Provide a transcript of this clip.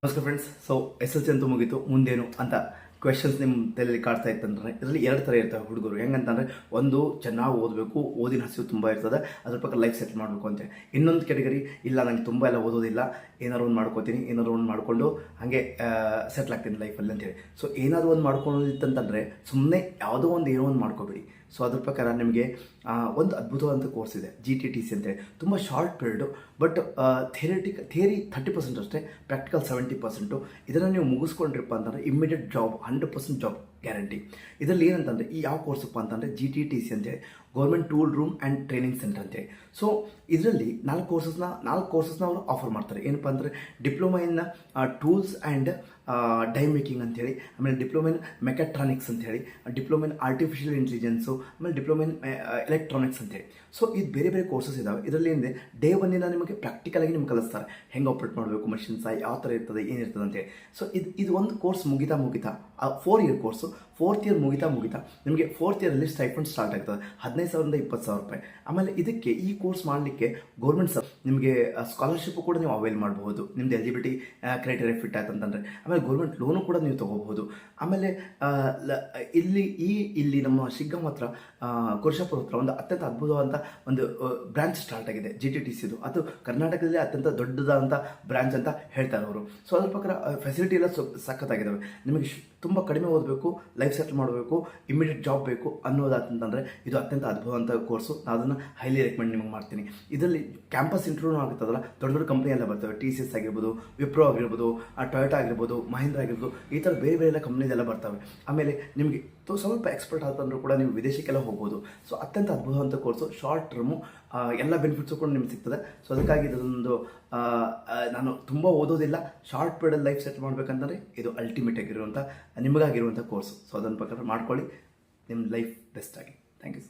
ನಮಸ್ಕಾರ friends. So SLC ಅಂತೂ ಮುಗೀತು, ಮುಂದೇನು ಅಂತ ಕ್ವೆಶನ್ಸ್ ನಿಮ್ಮ ತಲೆಯಲ್ಲಿ ಕಾಡ್ತಾ ಇತ್ತಂದ್ರೆ ಇದರಲ್ಲಿ ಎರಡು ಥರ ಇರ್ತವೆ ಹುಡುಗರು. ಹೆಂಗಂತಂದರೆ, ಒಂದು ಚೆನ್ನಾಗಿ ಓದಬೇಕು, ಓದಿನ ಹಸಿವು ತುಂಬ ಇರ್ತದೆ, ಅದ್ರ ಪಕ್ಕ ಲೈಫ್ ಸೆಟ್ಲ್ ಮಾಡಬೇಕು ಅಂತ. ಇನ್ನೊಂದು ಕೆಟಗರಿ, ಇಲ್ಲ ನಂಗೆ ತುಂಬ ಎಲ್ಲ ಓದೋದಿಲ್ಲ, ಏನಾದ್ರು ಒಂದು ಮಾಡ್ಕೋತೀನಿ, ಏನಾದ್ರು ಒಂದು ಮಾಡಿಕೊಂಡು ಹಾಗೆ ಸೆಟ್ಲ್ ಆಗ್ತೀನಿ ಲೈಫಲ್ಲಿ ಅಂತೇಳಿ. ಸೊ ಏನಾದರೂ ಒಂದು ಮಾಡ್ಕೊಳ್ಳೋದಿತ್ತಂತಂದರೆ ಸುಮ್ಮನೆ ಯಾವುದೋ ಒಂದು ಏನೋ ಒಂದು ಮಾಡ್ಕೋಬೇಡಿ. ಸೊ ಅದ್ರ ಪ್ರಕಾರ ನಿಮಗೆ ಒಂದು ಅದ್ಭುತವಾದಂಥ ಕೋರ್ಸ್ ಇದೆ, GTTC ಅಂತೇಳಿ. ತುಂಬ ಶಾರ್ಟ್ ಪೀರಿಯಡು, ಬಟ್ ಥಿಯರಿ 30% ಅಷ್ಟೇ, ಪ್ರಾಕ್ಟಿಕಲ್ 70%. ಇದನ್ನು ನೀವು ಮುಗಿಸ್ಕೊಂಡ್ರಪ್ಪ ಅಂತಂದರೆ ಇಮ್ಮಿಡಿಯೇಟ್ ಜಾಬ್, 100% ಜಾಬ್ ಗ್ಯಾರಂಟಿ. ಇದರಲ್ಲಿ ಏನಂತಂದರೆ, ಈ ಯಾವ ಕೋರ್ಸಪ್ಪ ಅಂತಂದರೆ GTTC ಅಂತೇಳಿ, government tool room and training centre ಅಂತೇಳಿ. ಸೊ ಇದರಲ್ಲಿ 4 ಕೋರ್ಸಸ್ನ ಅವರು ಆಫರ್ ಮಾಡ್ತಾರೆ. ಏನಪ್ಪ ಅಂದರೆ, diploma in tools and dye making ಅಂತೇಳಿ, ಆಮೇಲೆ ಡಿಪ್ಲೊಮಾ ಇನ್ ಮೆಕ್ಯಾಟ್ರಾನಿಕ್ಸ್ ಅಂತೇಳಿ, ಡಿಪ್ಲೊಮಾ ಇನ್ ಆರ್ಟಿಫಿಷಿಯಲ್ ಇಂಟೆಲಿಜೆನ್ಸು, ಆಮೇಲೆ ಡಿಪ್ಲೊಮಾ ಇನ್ ಎಲೆಕ್ಟ್ರಾನಿಕ್ಸ್ ಅಂತೇಳಿ. ಸೊ ಇದು ಬೇರೆ ಬೇರೆ ಕೋರ್ಸಸ್ ಇದ್ದಾವೆ. ಇದರಲ್ಲಿ ಏನಿದೆ, ಡೇ ಒನ್ನಿಂದ ನಿಮಗೆ ಪ್ರಾಕ್ಟಿಕಲಾಗಿ ನಿಮ್ಗೆ ಕಲಿಸ್ತಾರೆ, ಹೆಂಗೆ ಆಪ್ರೇಟ್ ಮಾಡಬೇಕು ಮಷಿನ್ಸ್, ಯಾವ ಥರ ಇರ್ತದೆ, ಏನಿರ್ತದೆ ಅಂತೇಳಿ. ಸೊ ಇದು ಒಂದು ಕೋರ್ಸ್ ಮುಗಿತಾ 4 ಇಯರ್ ಕೋರ್ಸು. 4th ಇಯರ್ ಮುಗಿತಾ ನಿಮಗೆ 4th ಇಯರಲ್ಲಿ ಸ್ಟೈಫಂಡ್ ಸ್ಟಾರ್ಟ್ ಆಗ್ತದೆ, 15,000 20,000 ರೂಪಾಯಿ. ಆಮೇಲೆ ಇದಕ್ಕೆ ಈ ಕೋರ್ಸ್ ಮಾಡಲಿಕ್ಕೆ ಗೌರ್ಮೆಂಟ್ ನಿಮಗೆ ಸ್ಕಾಲರ್ಶಿಪ್ಪು ಕೂಡ ನೀವು ಅವೈಲ್ ಮಾಡಬಹುದು, ನಿಮ್ದು ಎಲಿಜಿಬಿಲಿಟಿ ಕ್ರೈಟೇರಿಯಾ ಫಿಟ್ ಆಯ್ತು ಅಂತಂದರೆ. ಆಮೇಲೆ ಗೌರ್ಮೆಂಟ್ ಲೋನು ಕೂಡ ನೀವು ತೊಗೋಬಹುದು. ಆಮೇಲೆ ಇಲ್ಲಿ ನಮ್ಮ ಶಿಗ್ಗಾಂವ್ ಹತ್ರ, ಕುರುಷಾಪುರ ಹತ್ರ ಒಂದು ಅತ್ಯಂತ ಅದ್ಭುತವಾದಂಥ ಒಂದು ಬ್ರಾಂಚ್ ಸ್ಟಾರ್ಟ್ ಆಗಿದೆ GTTCದು. ಅದು ಕರ್ನಾಟಕದಲ್ಲಿ ಅತ್ಯಂತ ದೊಡ್ಡದಾದಂಥ ಬ್ರಾಂಚ್ ಅಂತ ಹೇಳ್ತಾರೆ ಅವರು. ಸೊ ಅದ್ರ ಪ್ರಕಾರ ಫೆಸಿಲಿಟಿ ಎಲ್ಲ ಸಖತ್ತಾಗಿದ್ದಾವೆ. ನಿಮಗೆ ತುಂಬ ಕಡಿಮೆ ಓದಬೇಕು, ಲೈಫ್ ಸೆಟ್ಲ್ ಮಾಡಬೇಕು, ಇಮಿಡಿಯೇಟ್ ಜಾಬ್ ಬೇಕು ಅನ್ನೋದಾತಂತಂದರೆ ಇದು ಅತ್ಯಂತ ಅದ್ಭುತವಂತ ಕೋರ್ಸು. ನಾನು ಅದನ್ನು ಹೈಲಿ ರೆಕಮೆಂಡ್ ನಿಮಗೆ ಮಾಡ್ತೀನಿ. ಇದರಲ್ಲಿ ಕ್ಯಾಂಪಸ್ ಇಂಟರ್ವ್ಯೂ ಆಗುತ್ತದಲ್ಲ, ದೊಡ್ಡ ದೊಡ್ಡ ಕಂಪ್ನಿ ಎಲ್ಲ ಬರ್ತವೆ, TCS ಆಗಿರ್ಬೋದು, ವಿಪ್ರೋ ಆಗಿರ್ಬೋದು, ಟೊಯೋಟಾ ಆಗಿರ್ಬೋದು, ಮಹೀಂದ್ರ ಆಗಿರ್ಬೋದು, ಈ ಥರ ಬೇರೆ ಬೇರೆ ಎಲ್ಲ ಕಂಪ್ನೀದೆಲ್ಲ ಬರ್ತವೆ. ಆಮೇಲೆ ನಿಮಗೆ ಸ್ವಲ್ಪ ಎಕ್ಸ್ಪರ್ಟ್ ಆತಂದ್ರೂ ಕೂಡ ನೀವು ವಿದೇಶಕ್ಕೆಲ್ಲ ಹೋಗ್ಬೋದು. ಸೊ ಅತ್ಯಂತ ಅದ್ಭುತವಂತ ಕೋರ್ಸು, ಶಾರ್ಟ್ ಟರ್ಮು, ಎಲ್ಲ ಬೆನಿಫಿಟ್ಸು ಕೂಡ ನಿಮ್ಗೆ ಸಿಗ್ತದೆ. ಸೊ ಅದಕ್ಕಾಗಿ ಇದೊಂದು ನಾನು ತುಂಬ ಓದೋದಿಲ್ಲ, ಶಾರ್ಟ್ ಪೀರಿಯಡ್ ಲೈಫ್ ಸೆಟ್ ಮಾಡಬೇಕಂತಂದರೆ ಇದು ಅಲ್ಟಿಮೇಟ್ ಆಗಿರುವಂಥ ನಿಮಗಾಗಿರುವಂಥ ಕೋರ್ಸು. ಸೊ ಅದನ್ನ ಪ್ರಕಾರ ಮಾಡ್ಕೊಳ್ಳಿ, ನಿಮ್ಮ ಲೈಫ್ ಬೆಸ್ಟ್ ಆಗಿ. Thank you.